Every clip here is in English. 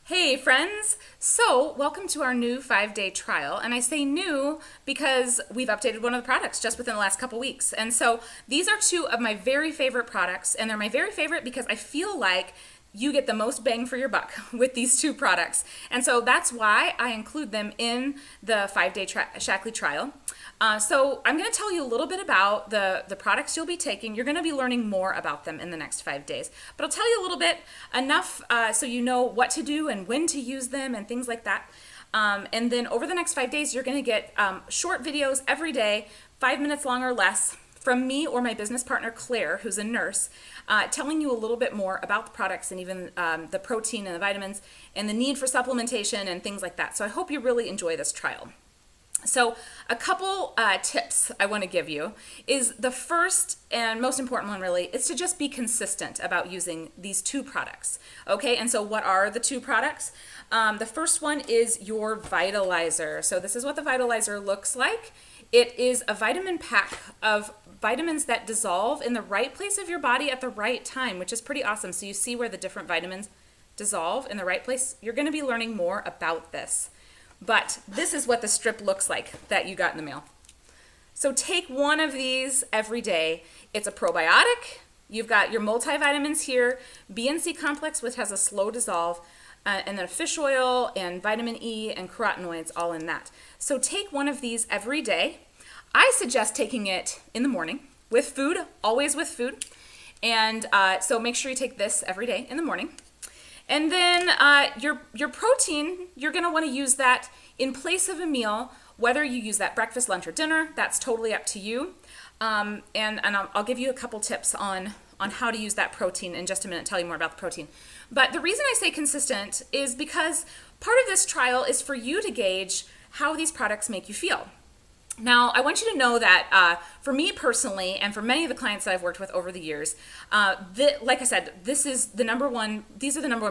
Hey friends! So, welcome to our new 5-day trial. And I say new because we've updated one of the products just within the last couple weeks. And so, these are two of my very favorite products. And they're my very favorite because I feel like you get the most bang for your buck with these two products. And so, that's why I include them in the 5-day Shaklee trial. So I'm going to tell you a little bit about the products you'll be taking. You're going to be learning more about them in the next 5 days. But I'll tell you a little bit, enough so you know what to do and when to use them and things like that. And then over the next 5 days, you're going to get short videos every day, 5 minutes long or less, from me or my business partner, Claire, who's a nurse, telling you a little bit more about the products and even the protein and the vitamins and the need for supplementation and things like that. So I hope you really enjoy this trial. So a couple tips I want to give you is the first and most important one really is to just be consistent about using these two products. Okay, and so what are the two products? The first one is your Vitalizer. So this is what the Vitalizer looks like. It is a vitamin pack of vitamins that dissolve in the right place of your body at the right time, which is pretty awesome. So you see where the different vitamins dissolve in the right place. You're going to be learning more about this. But this is what the strip looks like that you got in the mail. So take one of these every day. It's a probiotic. You've got your multivitamins here, B and C complex, which has a slow dissolve, and then fish oil and vitamin E and carotenoids all in that. So take one of these every day. I suggest taking it in the morning with food, always with food. And so make sure you take this every day in the morning. And then your protein, you're going to want to use that in place of a meal, whether you use that breakfast, lunch, or dinner. That's totally up to you. And I'll give you a couple tips on how to use that protein in just a minute, tell you more about the protein. But the reason I say consistent is because part of this trial is for you to gauge how these products make you feel. Now, I want you to know that for me personally, and for many of the clients that I've worked with over the years, like I said, these are the number one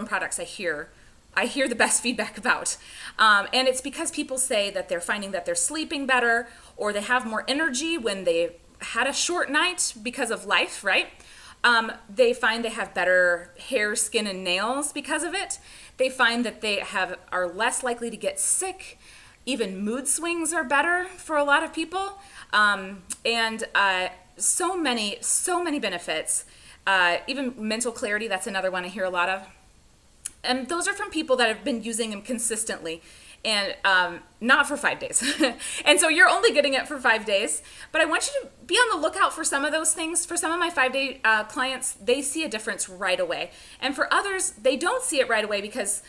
products I hear the best feedback about. And it's because people say that they're finding that they're sleeping better, or they have more energy when they had a short night because of life, right? They find they have better hair, skin, and nails because of it. They find that they are less likely to get sick. Even mood swings are better for a lot of people, and so many benefits. Even mental clarity, that's another one I hear a lot of. And those are from people that have been using them consistently and not for 5 days. And so you're only getting it for 5 days. But I want you to be on the lookout for some of those things. For some of my 5-day clients, they see a difference right away. And for others, they don't see it right away because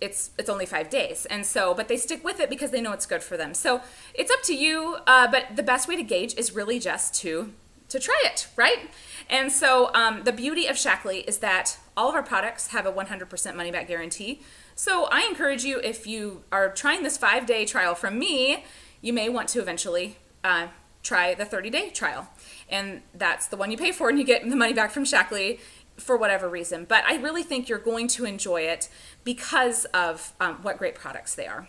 it's only 5 days. And so, but they stick with it because they know it's good for them. So it's up to you. But the best way to gauge is really just to try it, right? And so the beauty of Shaklee is that all of our products have a 100% money back guarantee. So I encourage you, if you are trying this 5-day trial from me, you may want to eventually try the 30-day trial. And that's the one you pay for and you get the money back from Shaklee for whatever reason. But I really think you're going to enjoy it because of what great products they are.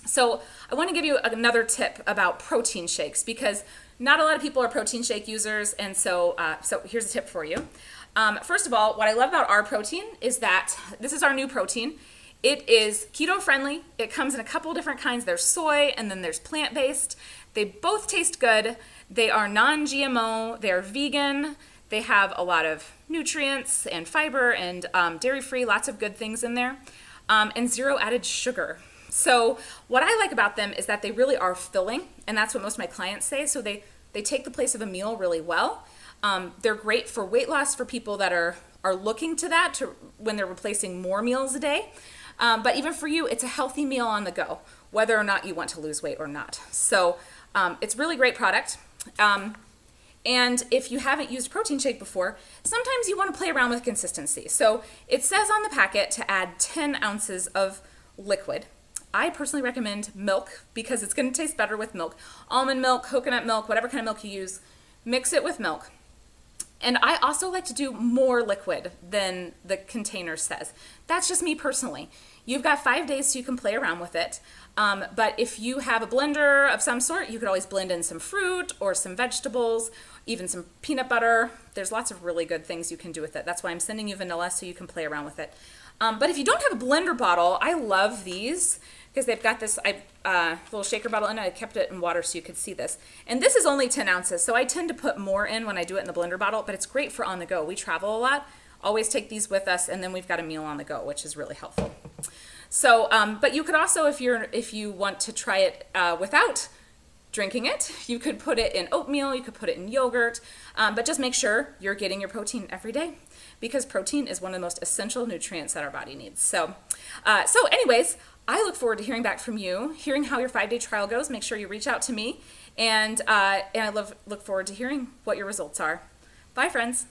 So I want to give you another tip about protein shakes because not a lot of people are protein shake users, and so here's a tip for you. First of all, what I love about our protein is that this is our new protein. It is keto friendly. It comes in a couple different kinds. There's soy and then there's plant-based. They both taste good. They are non-GMO. They are vegan. They have a lot of nutrients and fiber and dairy-free, lots of good things in there, and zero added sugar. So what I like about them is that they really are filling, and that's what most of my clients say. So they take the place of a meal really well. They're great for weight loss for people that are looking to that when they're replacing more meals a day. But even for you, it's a healthy meal on the go, whether or not you want to lose weight or not. So it's really great product. And if you haven't used protein shake before, sometimes you want to play around with consistency. So it says on the packet to add 10 ounces of liquid. I personally recommend milk because it's going to taste better with milk. Almond milk, coconut milk, whatever kind of milk you use, mix it with milk. And I also like to do more liquid than the container says. That's just me personally. You've got 5 days so you can play around with it. But if you have a blender of some sort, you could always blend in some fruit or some vegetables, even some peanut butter. There's lots of really good things you can do with it. That's why I'm sending you vanilla so you can play around with it. But if you don't have a blender bottle, I love these because they've got this little shaker bottle in it. I kept it in water so you could see this. And this is only 10 ounces, so I tend to put more in when I do it in the blender bottle, but it's great for on the go. We travel a lot, always take these with us, and then we've got a meal on the go, which is really helpful. So, but you could also, if you want to try it without drinking it, you could put it in oatmeal, you could put it in yogurt, but just make sure you're getting your protein every day, because protein is one of the most essential nutrients that our body needs. So anyways, I look forward to hearing back from you, hearing how your 5-day trial goes. Make sure you reach out to me, and I look forward to hearing what your results are. Bye, friends.